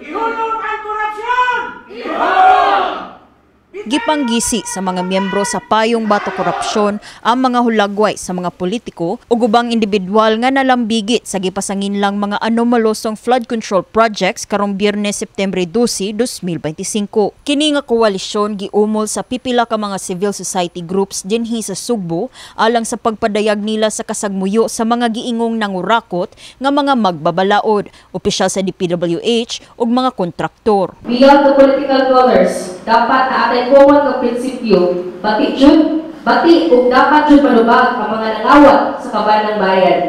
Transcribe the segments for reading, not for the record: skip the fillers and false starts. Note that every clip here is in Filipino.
Ihulog ang korupsyon! Gipanggisi sa mga miyembro sa Payong Bato Korupsyon ang mga hulagway sa mga politiko o ubang individual nga nalambigit sa gipasangin lang mga anomalosong flood control projects karong Biyernes Septembre 12, 2025. Kini nga koalisyon giumol sa pipila ka mga civil society groups dinhi sa Sugbo alang sa pagpadayag nila sa kasagmuyo sa mga giingong nangurakot nga mga magbabalaod, opisyal sa DPWH ug mga kontraktor. Beyond the political colors, dapat na atay common nga prinsipyo, bati ug dapat jud malubag ang mga nangawat sa kaban ng bayan.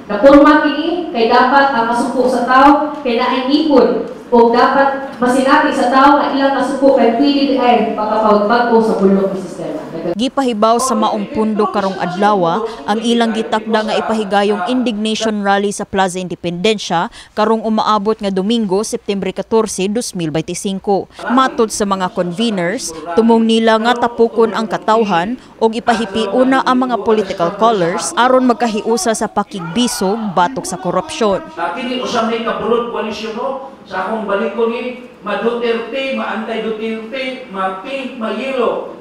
Napurma kini kay dapat ang masuko sa tao kay naay ipon ug dapat masinati sa tao nga ilang masuko kay pili ay pagkapawag-bago sa bulok ng sistema. Gipahibaw sa maong pundo karong adlaw ang ilang gitakda nga ipahigayong indignation rally sa Plaza Independencia karong umaabot nga Domingo, Septembre 14, 2025. Matod sa mga conveners, tumong nila nga tapukon ang katawhan og ipahipi una ang mga political colors aron magkahiusa sa pakigbisog batok sa korupsyon. Kini usam ni kabulod koalisyon sa akong balikon ni ma-Duterte, ma-anti-Duterte, ma-pink, ma-yellow.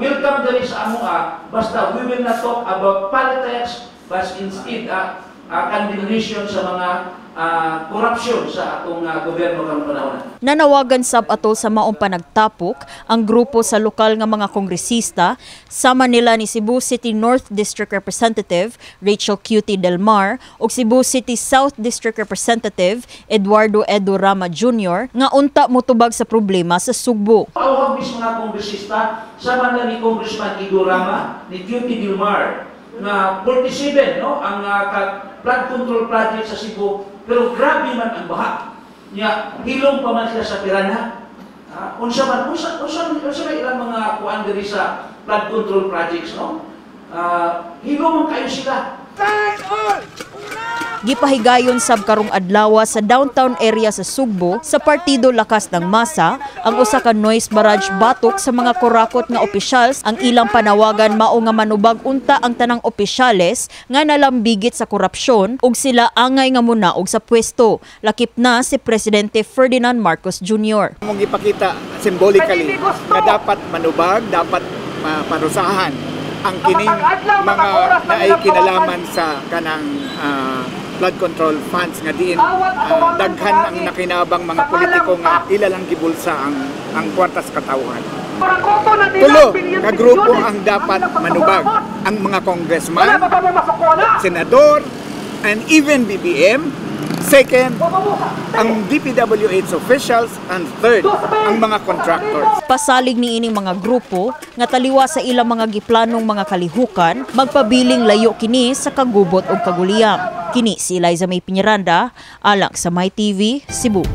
Welcome dali sa amoa, basta we will not talk about politics, but instead condemnation sa mga korupsyon sa atong gobyerno karong panahon. Nanawagan sab atol sa maong panagtapok ang grupo sa lokal nga mga kongresista sama nila ni Cebu City North District Representative Rachel Cutie Del Mar ug Cebu City South District Representative Eduardo Edo Rama Jr. nga unta motubag sa problema sa Sugbo. Awag mismo nga kongresista sama na ni Congressman Edo Rama ni Cutie Del Mar na 47 ang flood control project sa Cebu. Pero grabe man ang baha. Niya, hilong pa man sila sa Pirana. Unsa ilang mga kuan diri sa flood control projects, no? Hilong man kayo sila. Gipahigayon sab karong adlaw sa downtown area sa Sugbo sa Partido Lakas ng Masa ang usa ka noise barrage batok sa mga kurakot nga opisyals. Ang ilang panawagan mao nga manubag unta ang tanang opisyales nga nalambigit sa korupsyon ug sila angay nga munaog sa pwesto. Lakip na si Presidente Ferdinand Marcos Jr. Mong ipakita symbolically na dapat manubag, dapat parusahan ang kining mga naay kinalaman sa kanang flood control funds nga diin daghan ang nakinabang mga politiko nga ila lang gibulsa ang kwartas katawhan. Tulo ka grupo ang dapat manubag, ang mga congressman, senador, and even BBM. Second, ang DPWH officials, and third, ang mga contractors. Pasalig ni ining mga grupo nga taliwa sa ilang mga giplanong mga kalihukan, magpabiling layo kini sa kagubot o kaguliyang. Kini si Eliza May Piñaranda, alang sa My TV, Cebu.